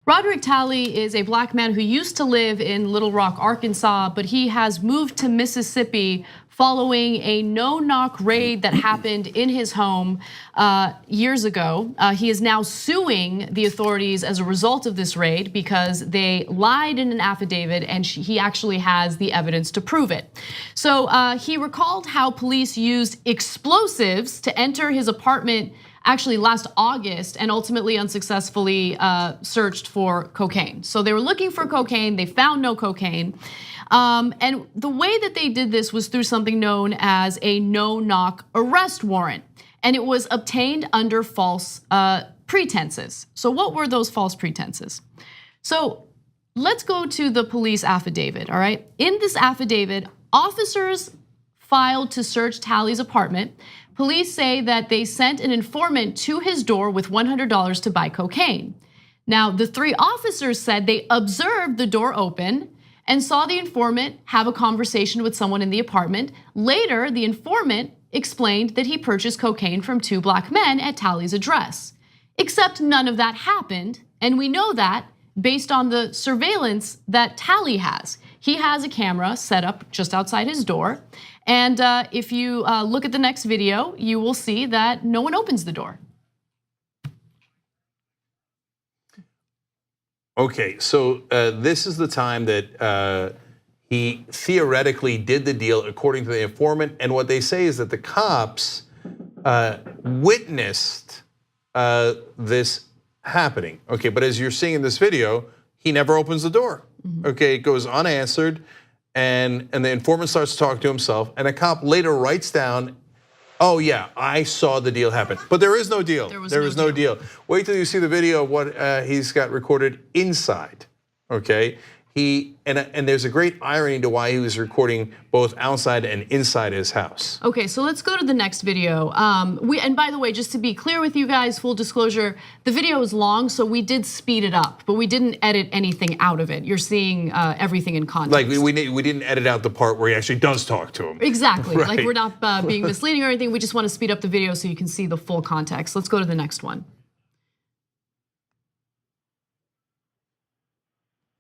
Roderick Talley is a black man who used to live in Little Rock, Arkansas, but he has moved to Mississippi following a no-knock raid that happened in his home years ago. He is now suing the authorities as a result of this raid because they lied in an affidavit and he actually has the evidence to prove it. So he recalled how police used explosives to enter his apartment actually last August and ultimately unsuccessfully searched for cocaine. So they were looking for cocaine, they found no cocaine. And the way that they did this was through something known as a no-knock arrest warrant. And it was obtained under false pretenses. So what were those false pretenses? So let's go to the police affidavit, all right? In this affidavit, officers filed to search Talley's apartment. Police say that they sent an informant to his door with $100 to buy cocaine. Now, the three officers said they observed the door open and saw the informant have a conversation with someone in the apartment. Later, the informant explained that he purchased cocaine from two black men at Talley's address. Except none of that happened, and we know that based on the surveillance that Talley has. He has a camera set up just outside his door. And if you look at the next video, you will see that no one opens the door. Okay, so this is the time that he theoretically did the deal according to the informant. And what they say is that the cops witnessed this happening. Okay, but as you're seeing in this video, he never opens the door. Okay, it goes unanswered. And the informant starts to talk to himself, and a cop later writes down, oh yeah, I saw the deal happen. But there is no deal. There is no deal. Wait till you see the video of what he's got recorded inside, okay? And there's a great irony to why he was recording both outside and inside his house. Okay, so let's go to the next video. And by the way, just to be clear with you guys, full disclosure, the video is long, so we did speed it up, but we didn't edit anything out of it. You're seeing everything in context. Like we didn't edit out the part where he actually does talk to him. Exactly, Right. like we're not being misleading or anything. We just want to speed up the video so you can see the full context. Let's go to the next one.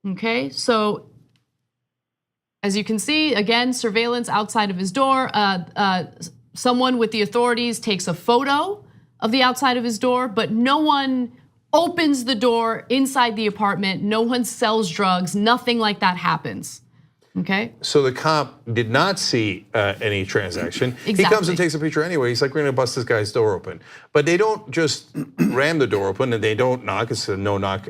Okay, so as you can see, again, surveillance outside of his door. Someone with the authorities takes a photo of the outside of his door, but no one opens the door inside the apartment. No one sells drugs, nothing like that happens, okay? So the cop did not see any transaction. Exactly. He comes and takes a picture anyway. He's like, we're gonna bust this guy's door open. But they don't just ram the door open and they don't knock, it's a no knock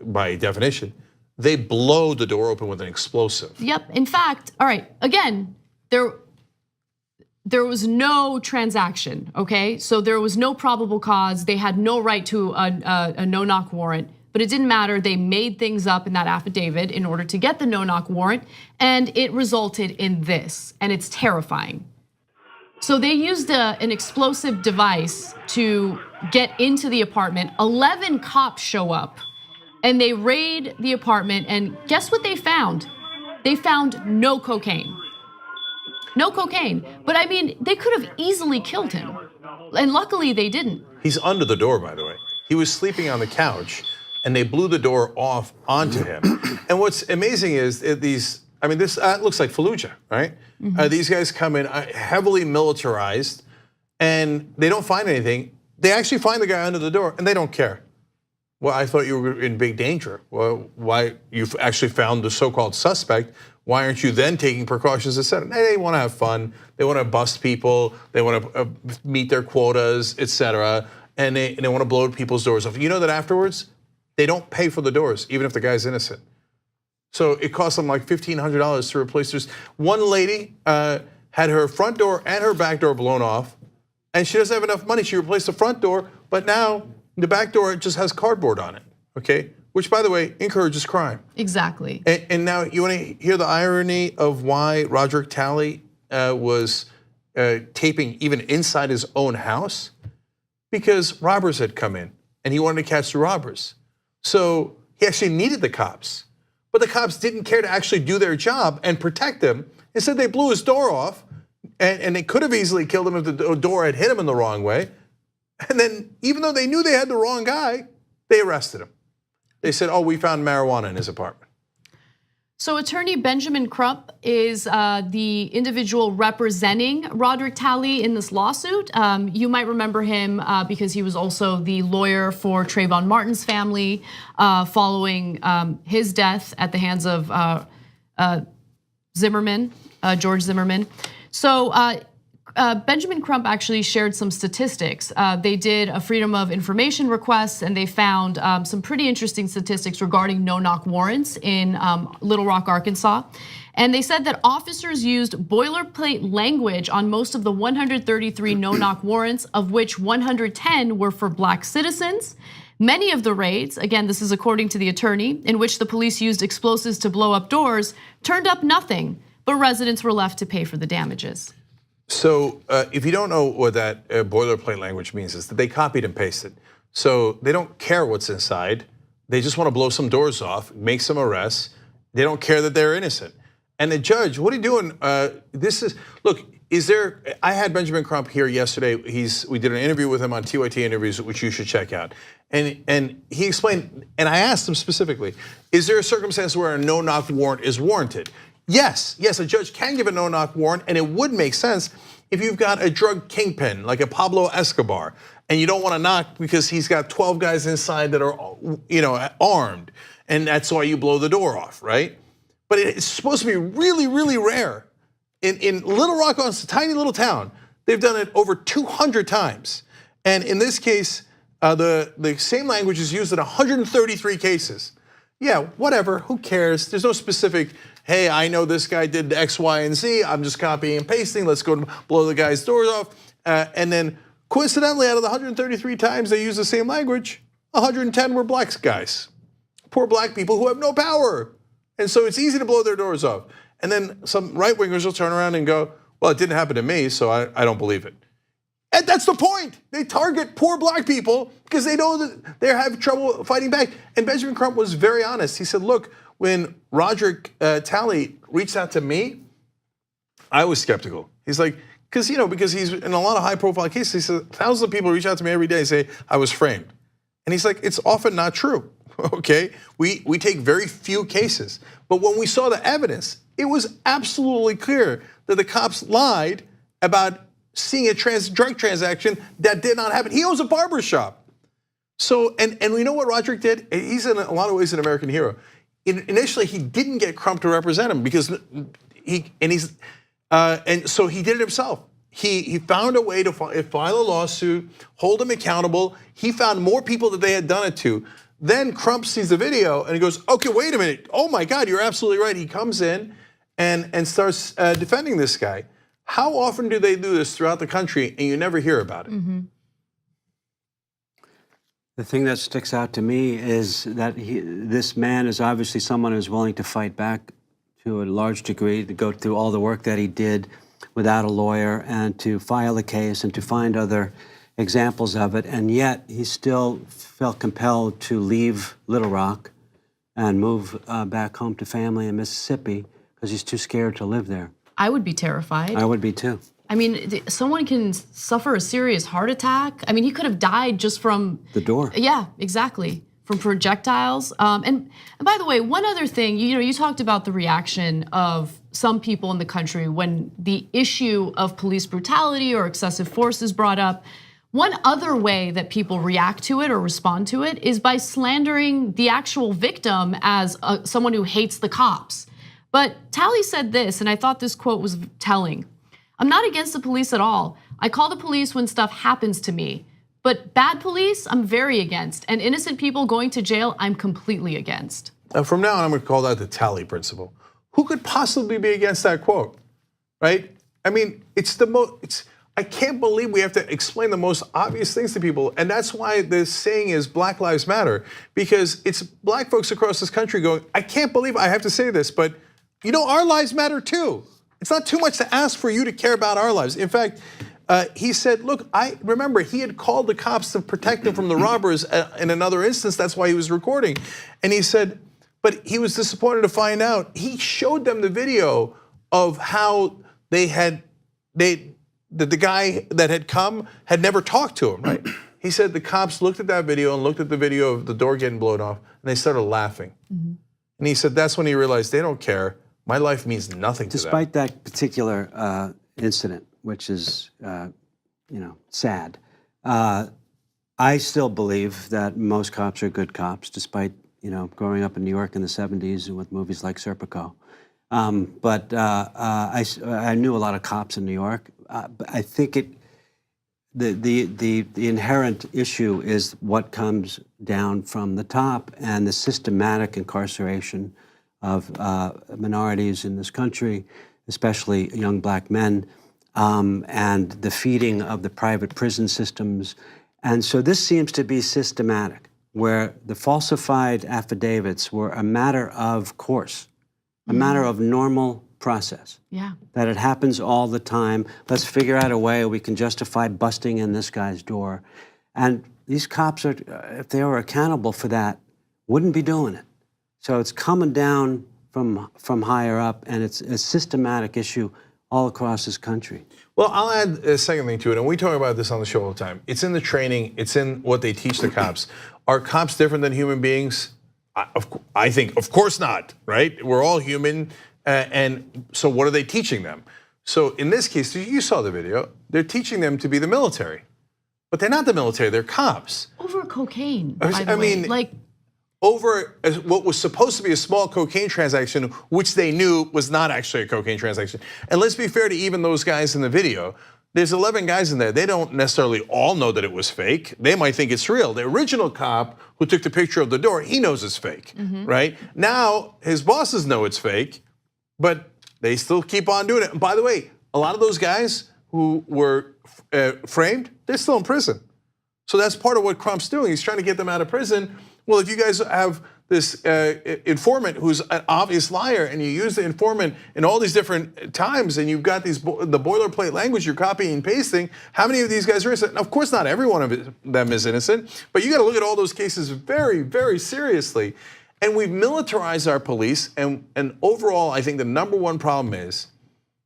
by definition. They blow the door open with an explosive. Yep, in fact, all right, again, there was no transaction, okay? So there was no probable cause. They had no right to a no-knock warrant, but it didn't matter. They made things up in that affidavit in order to get the no-knock warrant, and it resulted in this, and it's terrifying. So they used an explosive device to get into the apartment. 11 cops show up. And they raid the apartment, and guess what they found? They found no cocaine. No cocaine. But I mean, they could have easily killed him. And luckily they didn't. He's under the door, by the way. He was sleeping on the couch and they blew the door off onto him. And what's amazing is this looks like Fallujah, right? These guys come in heavily militarized and they don't find anything. They actually find the guy under the door and they don't care. Well, I thought you were in big danger. Well, why you've actually found the so-called suspect? Why aren't you then taking precautions, etc.? They want to have fun. They want to bust people. They want to meet their quotas, etc. And they want to blow people's doors off. You know that afterwards, they don't pay for the doors, even if the guy's innocent. So it costs them like $1,500 to replace. There's one lady had her front door and her back door blown off, and she doesn't have enough money. She replaced the front door, but now the back door just has cardboard on it, okay? Which, by the way, encourages crime. Exactly. And now you want to hear the irony of why Roderick Talley was taping even inside his own house? Because robbers had come in and he wanted to catch the robbers. So he actually needed the cops. But the cops didn't care to actually do their job and protect him. Instead, they blew his door off and they could have easily killed him if the door had hit him in the wrong way. And then, even though they knew they had the wrong guy, they arrested him. They said, oh, we found marijuana in his apartment. So attorney Benjamin Crump is the individual representing Roderick Talley in this lawsuit. You might remember him because he was also the lawyer for Trayvon Martin's family following his death at the hands of George Zimmerman. So Benjamin Crump actually shared some statistics. They did a Freedom of Information request and they found some pretty interesting statistics regarding no-knock warrants in Little Rock, Arkansas. And they said that officers used boilerplate language on most of the 133 no-knock warrants, of which 110 were for Black citizens. Many of the raids, again, this is according to the attorney, in which the police used explosives to blow up doors, turned up nothing, but residents were left to pay for the damages. So if you don't know what that boilerplate language means, is that they copied and pasted. So they don't care what's inside. They just want to blow some doors off, make some arrests. They don't care that they're innocent. And the judge, what are you doing? I had Benjamin Crump here yesterday. We did an interview with him on TYT Interviews, which you should check out. And he explained, and I asked him specifically, is there a circumstance where a no-knock warrant is warranted? Yes, a judge can give a no-knock warrant, and it would make sense if you've got a drug kingpin like a Pablo Escobar, and you don't want to knock because he's got 12 guys inside that are, armed, and that's why you blow the door off, right? But it's supposed to be really, really rare. In Little Rock, it's a tiny little town. They've done it over 200 times, and in this case, the same language is used in 133 cases. Yeah, whatever. Who cares? There's no specific. Hey, I know this guy did X, Y, and Z. I'm just copying and pasting. Let's go blow the guy's doors off. And then coincidentally, out of the 133 times they use the same language, 110 were Black guys. Poor Black people who have no power. And so it's easy to blow their doors off. And then some right-wingers will turn around and go, well, it didn't happen to me, so I don't believe it. And that's the point. They target poor Black people because they know that they have trouble fighting back. And Benjamin Crump was very honest. He said, look, when Roderick Talley reached out to me, I was skeptical. He's like, because he's in a lot of high-profile cases. He said thousands of people reach out to me every day and say I was framed, and he's like, it's often not true. Okay, we take very few cases, but when we saw the evidence, it was absolutely clear that the cops lied about seeing a drug transaction that did not happen. He owns a barber shop. So, and we know what Roderick did. He's in a lot of ways an American hero. Initially, he didn't get Crump to represent him because and so he did it himself. He found a way to file a lawsuit, hold him accountable. He found more people that they had done it to. Then Crump sees the video and he goes, okay, wait a minute. Oh my God, you're absolutely right. He comes in and starts defending this guy. How often do they do this throughout the country and you never hear about it? Mm-hmm. The thing that sticks out to me is that this man is obviously someone who's willing to fight back to a large degree, to go through all the work that he did without a lawyer and to file a case and to find other examples of it. And yet he still felt compelled to leave Little Rock and move back home to family in Mississippi because he's too scared to live there. I would be terrified. I would be too. I mean, someone can suffer a serious heart attack. I mean, he could have died just from the door. Yeah, exactly. From projectiles. And by the way, one other thing, you talked about the reaction of some people in the country when the issue of police brutality or excessive force is brought up. One other way that people react to it or respond to it is by slandering the actual victim as someone who hates the cops. But Talley said this, and I thought this quote was telling. I'm not against the police at all. I call the police when stuff happens to me. But bad police, I'm very against. And innocent people going to jail, I'm completely against. From now on, I'm gonna call that the Talley principle. Who could possibly be against that quote, right? I mean, I can't believe we have to explain the most obvious things to people. And that's why this saying is Black Lives Matter, because it's Black folks across this country going, I can't believe I have to say this, but our lives matter too. It's not too much to ask for you to care about our lives. In fact, he said, look, I remember he had called the cops to protect him from the robbers in another instance. That's why he was recording. And he said, but he was disappointed to find out. He showed them the video of how that the guy that had come had never talked to him, right? He said the cops looked at that video and looked at the video of the door getting blown off, and they started laughing. And he said that's when he realized they don't care. My life means nothing to them. Despite that particular incident, which is, sad, I still believe that most cops are good cops, despite, growing up in New York in the 70s and with movies like Serpico. But I knew a lot of cops in New York. I think the inherent issue is what comes down from the top and the systematic incarceration of minorities in this country, especially young black men, and the feeding of the private prison systems. And so this seems to be systematic, where the falsified affidavits were a matter of course, a matter of normal process. Yeah. That it happens all the time. Let's figure out a way we can justify busting in this guy's door. And these cops are, if they were accountable for that, wouldn't be doing it. So it's coming down from higher up, and it's a systematic issue all across this country. Well, I'll add a second thing to it, and we talk about this on the show all the time. It's in the training, it's in what they teach the cops. Are cops different than human beings? I think, of course not, right? We're all human, and so what are they teaching them? So in this case, you saw the video, they're teaching them to be the military. But they're not the military, they're cops. Over cocaine, by the way. Over what was supposed to be a small cocaine transaction, which they knew was not actually a cocaine transaction. And let's be fair to even those guys in the video. There's 11 guys in there. They don't necessarily all know that it was fake. They might think it's real. The original cop who took the picture of the door, he knows it's fake, right? Now, his bosses know it's fake, but they still keep on doing it. And by the way, a lot of those guys who were framed, they're still in prison. So that's part of what Crump's doing. He's trying to get them out of prison. Well, if you guys have this informant who's an obvious liar, and you use the informant in all these different times, and you've got the boilerplate language you're copying and pasting, how many of these guys are innocent? Of course, not every one of them is innocent, but you got to look at all those cases very, very seriously. And we've militarized our police, and overall, I think the number one problem is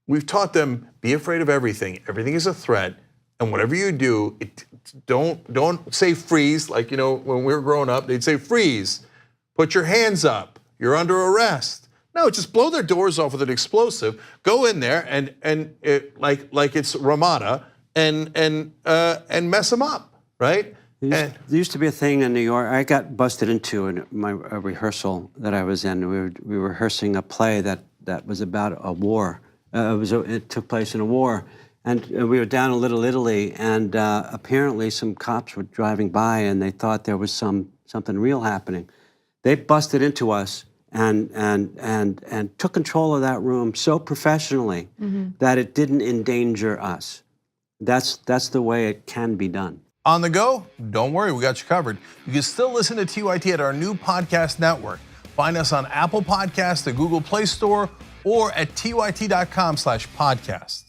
we've taught them, be afraid of everything. Everything is a threat, and whatever you do, don't say freeze, like when we were growing up, they'd say freeze, put your hands up, you're under arrest. No, just blow their doors off with an explosive, go in there and like it's Ramada and mess them up, right? There used to be a thing in New York. I got busted into in my rehearsal that I was in. We were rehearsing a play that was about a war. It took place in a war. And we were down in Little Italy, and apparently some cops were driving by, and they thought there was something real happening. They busted into us and took control of that room so professionally that it didn't endanger us. That's the way it can be done. On the go? Don't worry, we got you covered. You can still listen to TYT at our new podcast network. Find us on Apple Podcasts, the Google Play Store, or at tyt.com/podcast.